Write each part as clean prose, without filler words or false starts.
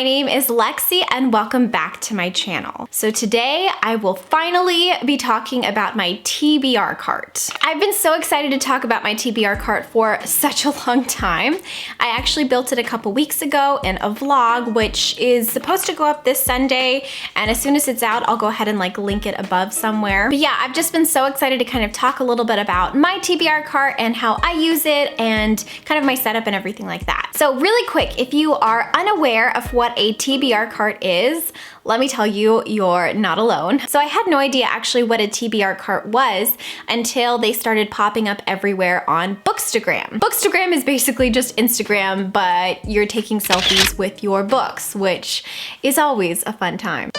my name is Lexi and welcome back to my channel. So today I will finally be talking about my TBR cart. I've been so excited to talk about my TBR cart for such a long time. I actually built it a couple weeks ago in a vlog, which is supposed to go up this Sunday, and as soon as it's out, I'll go ahead and link it above somewhere. But yeah, I've just been so excited to kind of talk a little bit about my TBR cart and how I use it and kind of my setup and everything like that. So really quick, if you are unaware of what a TBR cart is, let me tell you, you're not alone. So I had no idea actually what a TBR cart was until they started popping up everywhere on Bookstagram. Bookstagram is basically just Instagram, but you're taking selfies with your books, which is always a fun time.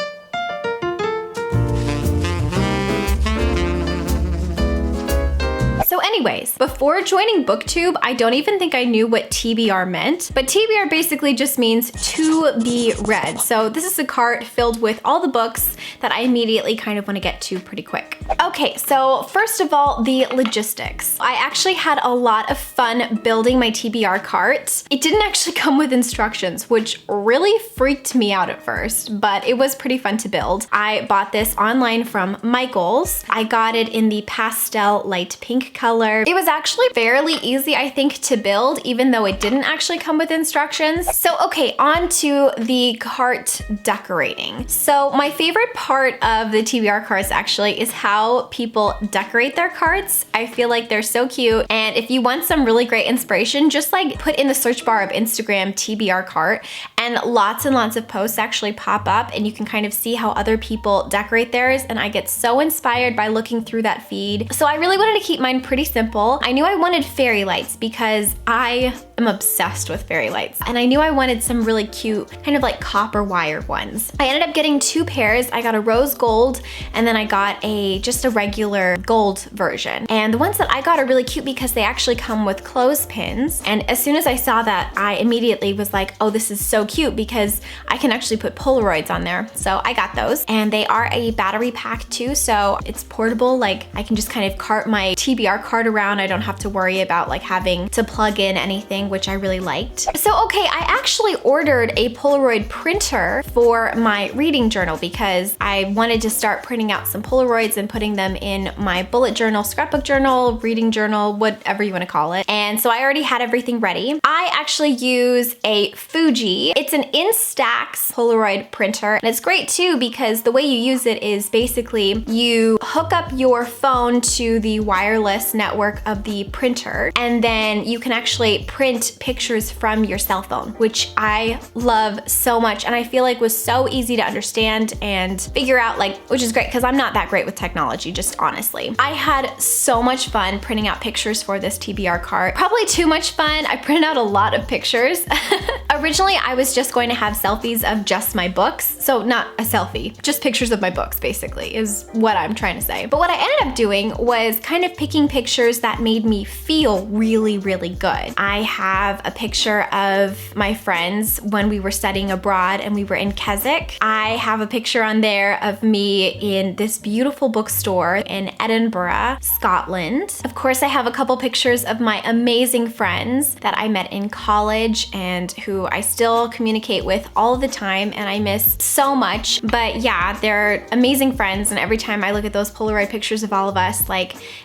So anyways, before joining BookTube, I don't even think I knew what TBR meant, but TBR basically just means to be read. So this is a cart filled with all the books that I immediately kind of want to get to pretty quick. Okay, so first of all, the logistics. I actually had a lot of fun building my TBR cart. It didn't actually come with instructions, which really freaked me out at first, but it was pretty fun to build. I bought this online from Michaels. I got it in the pastel light pink color. It was actually fairly easy, I think, to build, even though it didn't actually come with instructions. So okay, on to the cart decorating. So my favorite part of the TBR carts actually is how people decorate their carts. I feel like they're so cute, and if you want some really great inspiration, just put in the search bar of Instagram TBR cart, and lots of posts actually pop up, and you can kind of see how other people decorate theirs, and I get so inspired by looking through that feed. So I really wanted to keep mine pretty simple. I knew I wanted fairy lights because I am obsessed with fairy lights, and I knew I wanted some really cute kind of copper wire ones. I ended up getting two pairs. I got a rose gold, and then I got just a regular gold version. And the ones that I got are really cute because they actually come with clothespins, and as soon as I saw that, I immediately was like, oh, this is so cute because I can actually put Polaroids on there. So I got those, and they are a battery pack too, so it's portable. I can just kind of cart my TBR cart around. I don't have to worry about having to plug in anything, which I really liked. So okay, I actually ordered a Polaroid printer for my reading journal because I wanted to start printing out some Polaroids and putting them in my bullet journal, scrapbook journal, reading journal, whatever you want to call it. And so I already had everything ready. I actually use a Fuji. It's an Instax Polaroid printer, and it's great too because the way you use it is basically you hook up your phone to the wireless network of the printer, and then you can actually print pictures from your cell phone, which I love so much, and I feel was so easy to understand and figure out, which is great because I'm not that great with technology, just honestly. I had so much fun printing out pictures for this TBR cart. Probably too much fun. I printed out a lot of pictures. Originally, I was just going to have selfies of just my books. So not a selfie, just pictures of my books basically is what I'm trying to say. But what I ended up doing was kind of picking pictures that made me feel really, really good. I have a picture of my friends when we were studying abroad and we were in Keswick. I have a picture on there of me in this beautiful bookstore in Edinburgh, Scotland. Of course, I have a couple pictures of my amazing friends that I met in college and who I still communicate with all the time and I miss so much. But yeah, they're amazing friends, and every time I look at those Polaroid pictures of all of us,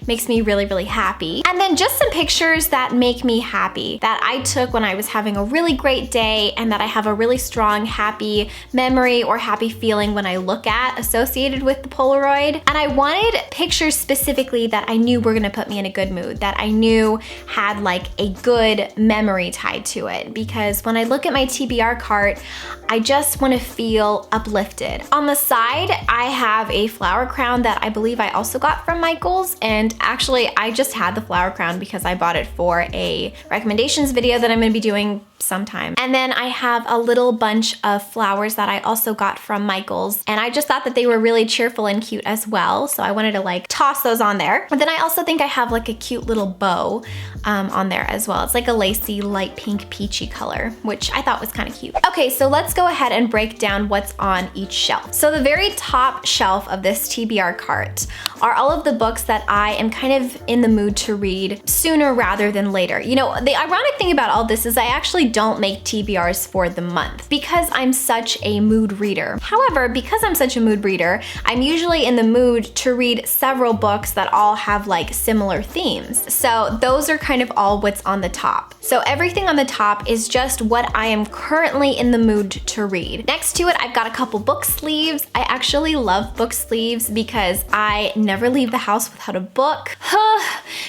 makes me really, really happy. And then just some pictures that make me happy that I took when I was having a really great day and that I have a really strong, happy memory or happy feeling when I look at associated with the Polaroid. And I wanted pictures specifically that I knew were gonna put me in a good mood, that I knew had a good memory tied to it. Because when I look at my TBR cart, I just wanna feel uplifted. On the side, I have a flower crown that I believe I also got from Michaels, and actually I just had the flower crown because I bought it for a recommendations video that I'm gonna be doing sometime. And then I have a little bunch of flowers that I also got from Michaels, and I just thought that they were really cheerful and cute as well, so I wanted to toss those on there. But then I also think I have a cute little bow on there as well. It's a lacy light pink peachy color, which I thought was kind of cute. Okay, so let's go ahead and break down what's on each shelf. So the very top shelf of this TBR cart are all of the books that I am kind of in the mood to read sooner rather than later. You know, the ironic thing about all this is I actually don't make TBRs for the month because I'm such a mood reader. However, because I'm such a mood reader, I'm usually in the mood to read several books that all have like similar themes. So those are kind of all what's on the top. So everything on the top is just what I am currently in the mood to read. Next to it, I've got a couple book sleeves. I actually love book sleeves because I never leave the house without a book.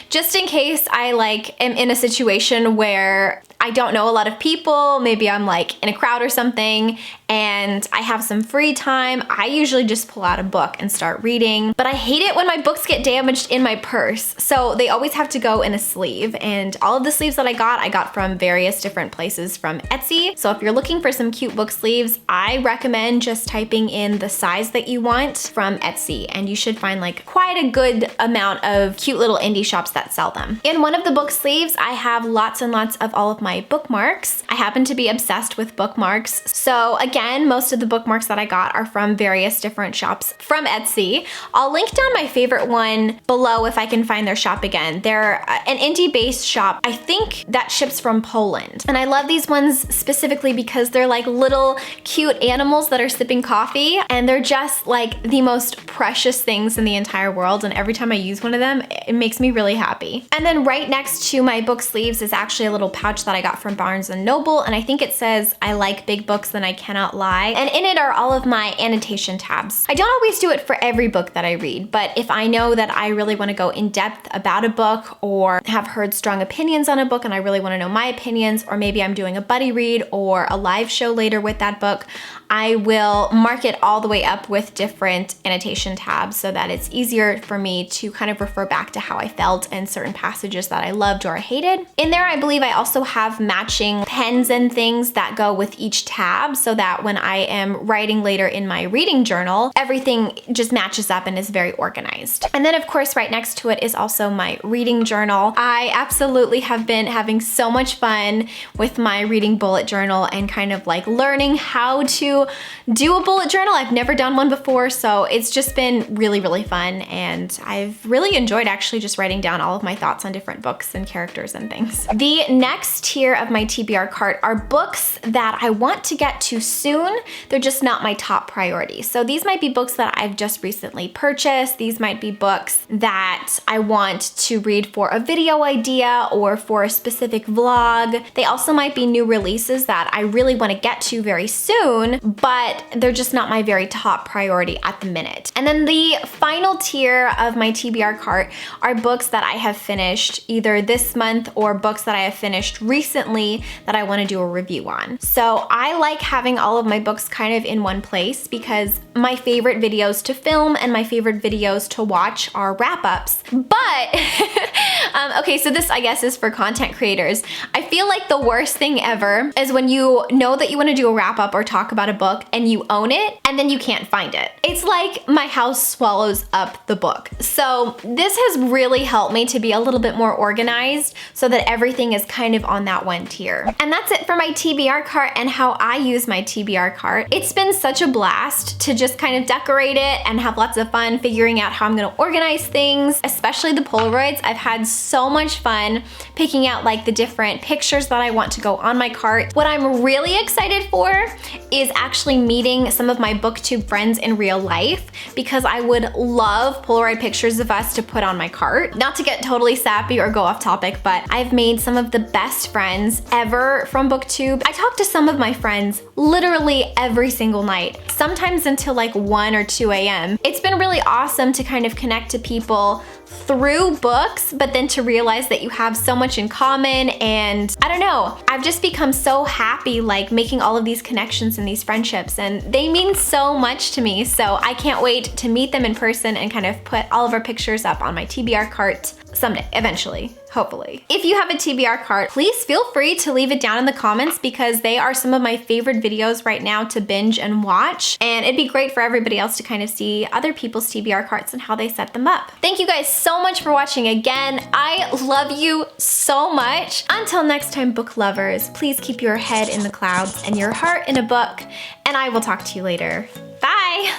Just in case I like am in a situation where I don't know a lot of people, maybe I'm like in a crowd or something, and I have some free time, I usually just pull out a book and start reading. But I hate it when my books get damaged in my purse. So they always have to go in a sleeve. And all of the sleeves that I got from various different places from Etsy. So if you're looking for some cute book sleeves, I recommend just typing in the size that you want from Etsy, and you should find like quite a good amount of cute little indie shops that sell them. In one of the book sleeves, I have lots and lots of all of my bookmarks. I happen to be obsessed with bookmarks. So again, most of the bookmarks that I got are from various different shops from Etsy. I'll link down my favorite one below if I can find their shop again. They're an indie-based shop, I think, that ships from Poland. And I love these ones specifically because they're like little cute animals that are sipping coffee, and they're just like the most precious things in the entire world. And every time I use one of them, it makes me really happy. And then right next to my book sleeves is actually a little pouch that I got from Barnes & Noble, and I think it says, "I like big books and I cannot lie." And in it are all of my annotation tabs. I don't always do it for every book that I read, but if I know that I really want to go in depth about a book or have heard strong opinions on a book and I really want to know my opinions, or maybe I'm doing a buddy read or a live show later with that book, I will mark it all the way up with different annotation tabs so that it's easier for me to kind of refer back to how I felt and certain passages that I loved or hated. In there, I believe I also have matching pens and things that go with each tab so that when I am writing later in my reading journal, everything just matches up and is very organized. And then of course, right next to it is also my reading journal. I absolutely have been having so much fun with my reading bullet journal and kind of like learning how to do a bullet journal. I've never done one before, so it's just been really, really fun, and I've really enjoyed actually just writing down all of my thoughts on different books and characters and things. The next tier of my TBR cart are books that I want to get to soon. They're just not my top priority. So these might be books that I've just recently purchased. These might be books that I want to read for a video idea or for a specific vlog. They also might be new releases that I really want to get to very soon, but they're just not my very top priority at the minute. And then the final tier of my TBR cart are books that I have finished either this month or books that I have finished recently that I want to do a review on. So I like having all of my books kind of in one place because my favorite videos to film and my favorite videos to watch are wrap-ups. But, okay, so this I guess is for content creators. I feel like the worst thing ever is when you know that you want to do a wrap-up or talk about a book and you own it and then you can't find it. It's like my house swallows up the book. So this has really helped me to be a little bit more organized so that everything is kind of on that one tier. And that's it for my TBR cart and how I use my TBR cart. It's been such a blast to just kind of decorate it and have lots of fun figuring out how I'm gonna organize things, especially the Polaroids. I've had so much fun picking out like the different pictures that I want to go on my cart. What I'm really excited for is actually meeting some of my booktube friends in real life because I would love Polaroid pictures of us to put on my cart. Not to get totally sappy or go off topic, but I've made some of the best friends ever from booktube. I talk to some of my friends literally every single night, sometimes until like 1 or 2 a.m. It's been really awesome to kind of connect to people through books, but then to realize that you have so much in common, and I don't know, I've just become so happy like making all of these connections and these friendships, and they mean so much to me. So I can't wait to meet them in person and kind of put all of our pictures up on my TBR cart someday, eventually, hopefully. If you have a TBR cart, please feel free to leave it down in the comments because they are some of my favorite videos right now to binge and watch, and it'd be great for everybody else to kind of see other people's TBR carts and how they set them up. Thank you guys so much for watching again. I love you so much. Until next time, book lovers, please keep your head in the clouds and your heart in a book, and I will talk to you later. Bye!